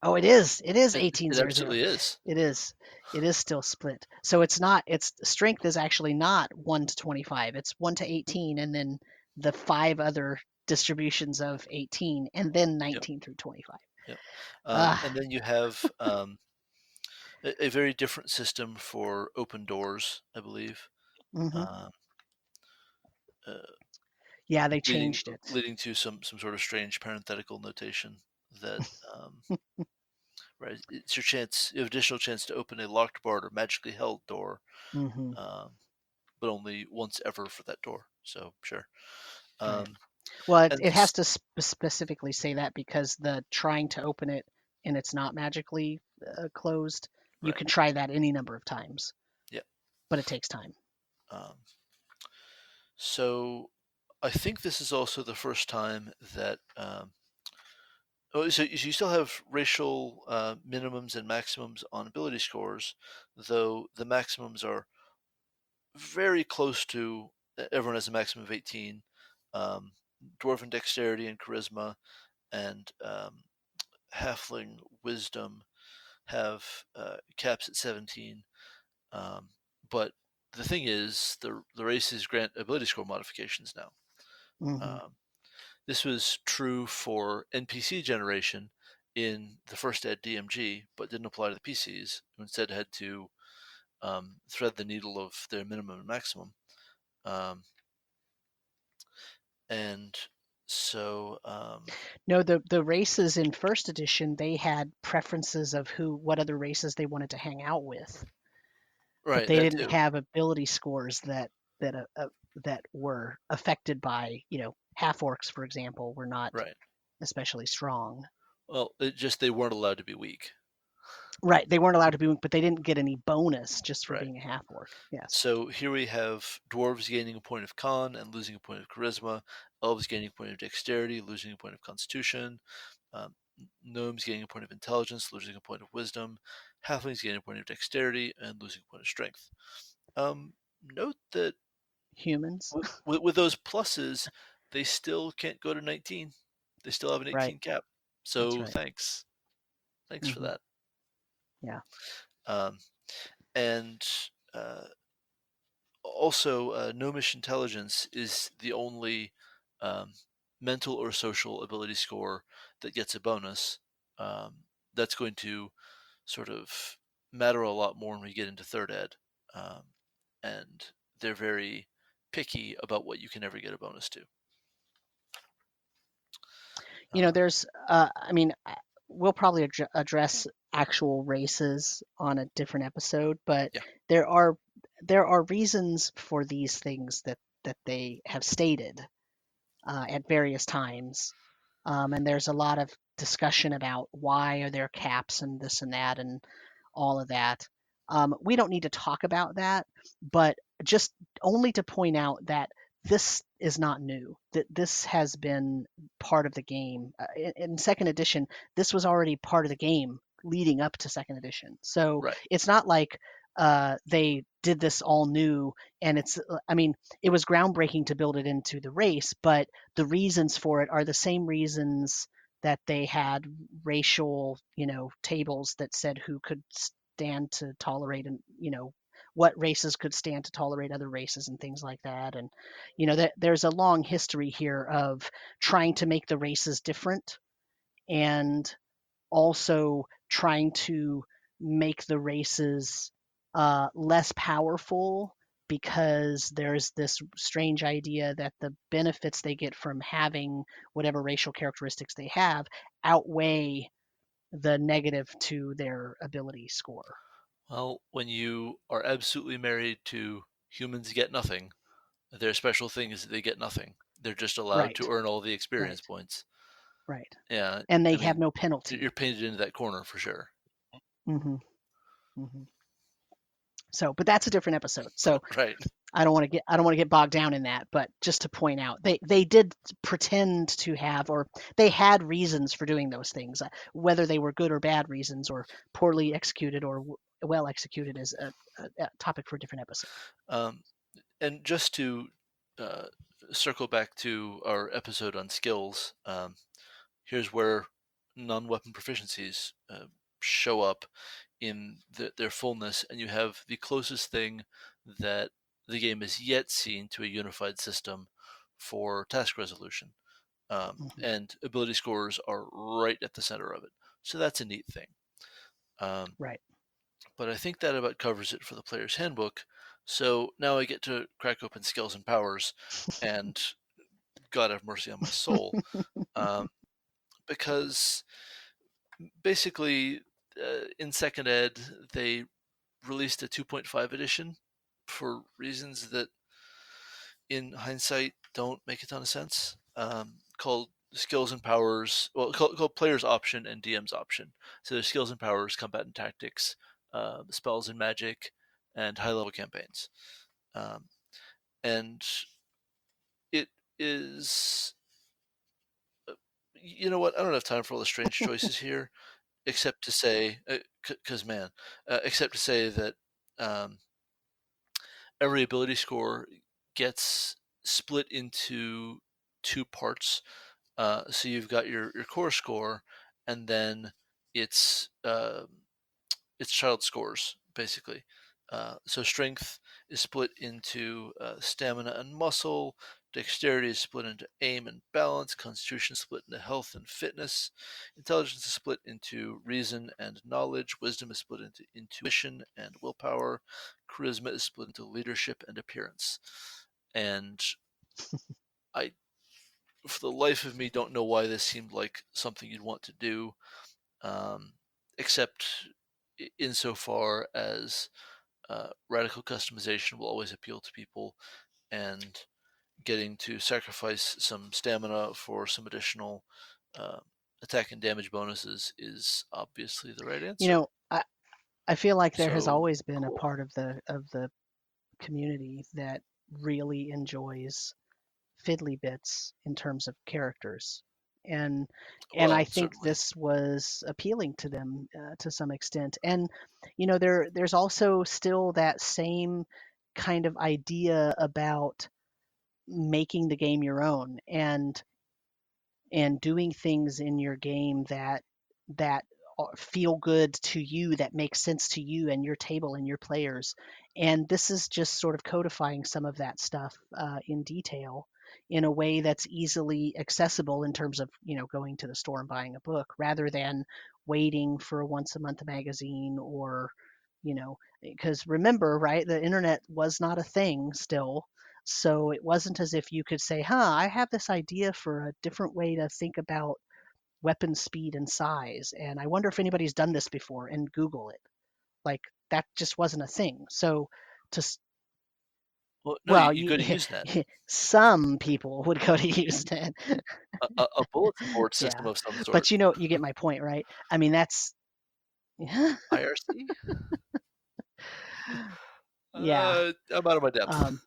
oh, it is. It is
It
1800.
absolutely is.
It is. It is still split. So it's not. It's strength is actually not 1 to 25. It's 1 to 18, and then the 5 other distributions of 18, and then
Yep.
19 through 25.
Yep.
Ah.
And then you have a very different system for open doors, I believe,
Hmm.
um, uh,
Yeah, they changed it.
leading to some sort of strange parenthetical notation that right, it's your chance, you have additional chance to open a locked, barred, or magically held door,
Hmm.
um, but only once ever for that door. So sure,
Right.
um,
Well,
and
it has to specifically say that because the trying to open it and it's not magically closed, you
right,
can try that any number of times,
yeah.
but it takes time.
Um, so I think this is also the first time that oh, so you still have racial minimums and maximums on ability scores, though the maximums are very close to everyone has a maximum of 18. Um, Dwarven dexterity and charisma and halfling wisdom have caps at 17. Um, but the thing is, the races grant ability score modifications now.
Hmm.
Um, This was true for NPC generation in the first ed DMG, but didn't apply to the PCs, who instead had to thread the needle of their minimum and maximum. Um, and so,
No, the races in first edition, they had preferences of what other races they wanted to hang out with, but
right,
they
that
didn't
too.
have ability scores that that were affected by half orcs, for example, were not
Right.
especially strong.
Well, it just they weren't allowed to be weak.
Right, they weren't allowed to be weak, but they didn't get any bonus just for
Right.
being a half orc. Yes.
So here we have dwarves gaining a point of con and losing a point of charisma, elves gaining a point of dexterity, losing a point of constitution, um, gnomes gaining a point of intelligence, losing a point of wisdom, halflings gaining a point of dexterity and losing a point of strength. Note that
Humans.
with those pluses, they still can't go to 19. They still have an
Right.
18 cap.
That's
So
right.
thanks for
Hmm.
that.
Yeah.
Um, and uh, Also, gnomish intelligence is the only um, mental or social ability score that gets a bonus. That's going to sort of matter a lot more when we get into third ed, um, and they're very picky about what you can ever get a bonus to. Uh,
There's, I mean, we'll probably address actual races on a different episode, but
yeah,
there are there are reasons for these things that they have stated at various times, and there's a lot of discussion about why are there caps and this and that and all of that. We don't need to talk about that, but just only to point out that this is not new. That this has been part of the game. In second edition, this was already part of the game leading up to second edition. So
right.
it's not like they did this all new, and I mean, it was groundbreaking to build it into the race, but the reasons for it are the same reasons that they had racial, tables that said who could stand to tolerate, and what races could stand to tolerate other races and things like that. And there's a long history here of trying to make the races different, and also trying to make the races less powerful, because there's this strange idea that the benefits they get from having whatever racial characteristics they have outweigh the negative to their ability score.
Well, when you are absolutely married to humans get nothing, their special thing is that they get nothing. They're just allowed to
Right,
earn all the experience
right,
points.
right.
Yeah,
And
I
they have
mean,
no
you're
penalty.
painted into that corner for sure.
Hmm. Hmm. So, but that's a different episode. So
Right.
I don't want to get bogged down in that, but just to point out, they did pretend to have, or they had reasons for doing those things, whether they were good or bad reasons, or poorly executed or well executed, is a topic for a different episode.
Um, and just to uh, circle back to our episode on skills, here's where non-weapon proficiencies show up in their fullness, and you have the closest thing that the game has yet seen to a unified system for task resolution.
Hmm.
And ability scores are right at the center of it. So that's a neat thing. Um,
Right.
but I think that about covers it for the player's handbook. So now I get to crack open skills and powers, and God have mercy on my soul, um, because basically in second ed they released a 2.5 edition for reasons that in hindsight don't make a ton of sense. Called skills and powers, well, called players option and DM's option. So there's skills and powers, combat and tactics, spells and magic, and high level campaigns. Um, and it is, you know what? I don't have time for all the strange choices here, except to say, because man, except to say that um, every ability score gets split into two parts. So you've got your core score, and then it's it's child scores basically. So strength is split into stamina and muscle. Dexterity is split into aim and balance. Constitution is split into health and fitness. Intelligence is split into reason and knowledge. Wisdom is split into intuition and willpower. Charisma is split into leadership and appearance. And I, for the life of me, don't know why this seemed like something you'd want to do, um, except insofar as radical customization will always appeal to people, and getting to sacrifice some stamina for some additional uh, attack and damage bonuses is obviously the right
You
answer.
know, I feel like there has
So
always been a
cool.
part of the community that really enjoys fiddly bits in terms of characters. And I
Well,
think
certainly.
this was appealing to them to some extent. And there's also still that same kind of idea about making the game your own and doing things in your game that feel good to you, that make sense to you and your table and your players. And this is just sort of codifying some of that stuff in detail in a way that's easily accessible in terms of going to the store and buying a book rather than waiting for a once a month magazine or because remember, right, the internet was not a thing still, so it wasn't as if you could say, I have this idea for a different way to think about weapon speed and size. And I wonder if anybody's done this before and Google it. Like that just wasn't a thing. So to,
Well, no,
well,
you go to Usenet,
some people would go to Usenet.
a bulletin board system
Yeah.
of some sort.
But you get my point, right? I mean, that's,
IRC?
yeah.
I'm out of my depth.
Um,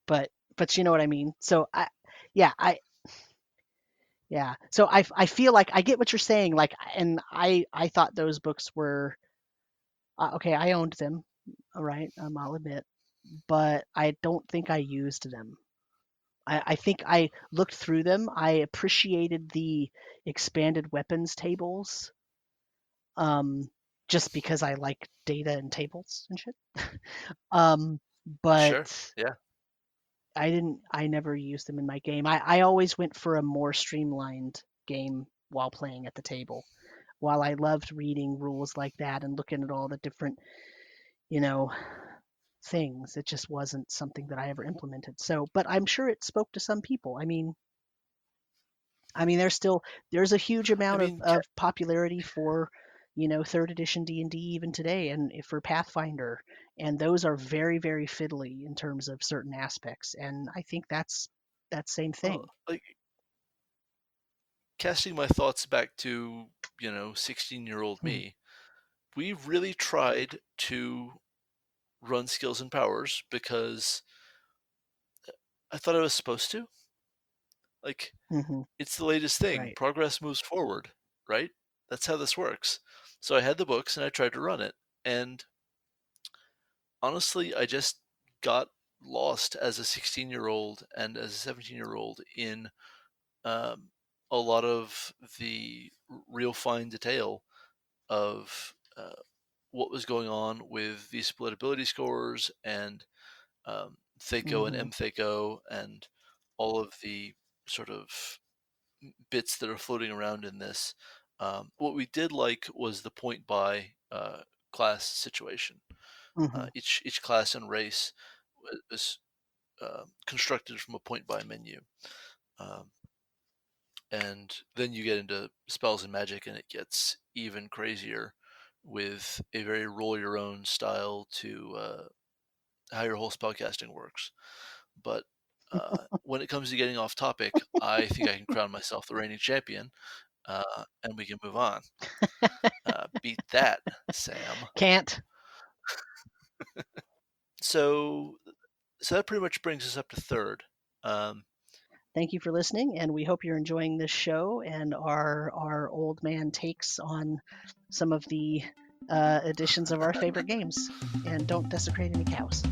but you know what I mean? So yeah, yeah. So I feel like I get what you're saying. Like, and I thought those books were okay. I owned them, all right. I'll admit, but I don't think I used them. I think I looked through them. I appreciated the expanded weapons tables, um, just because I like data and tables and shit. Um,
Sure.
but
Yeah.
I never used them in my game. I always went for a more streamlined game while playing at the table. While I loved reading rules like that and looking at all the different, you know, things, it just wasn't something that I ever implemented. So, but I'm sure it spoke to some people. I mean, there's a huge
I
amount
mean,
of popularity for, third edition D&D even today, and for Pathfinder, and those are very very fiddly in terms of certain aspects, and I think that's that same thing.
like casting my thoughts back to 16-year-old
Hmm.
me, we really tried to run skills and powers because I thought I was supposed to. Like,
Hmm.
it's the latest thing.
Right.
Progress moves forward, right? That's how this works. So I had the books and I tried to run it. And honestly, I just got lost as a 16-year-old and as a 17-year-old in um, a lot of the real fine detail of what was going on with the split ability scores and THACO and
Hmm.
MTHACO and all of the sort of bits that are floating around in this. What we did like was the point buy class situation.
Hmm.
Each class and race was constructed from a point buy menu. Um, and then you get into spells and magic, and it gets even crazier with a very roll your own style to how your whole spellcasting works. But when it comes to getting off topic, I think I can crown myself the reigning champion, and we can move on. Beat that, Sam.
Can't.
So, so that pretty much brings us up to third. Um,
Thank you for listening, and we hope you're enjoying this show and our old man takes on some of the editions of our favorite games. And don't desecrate any cows.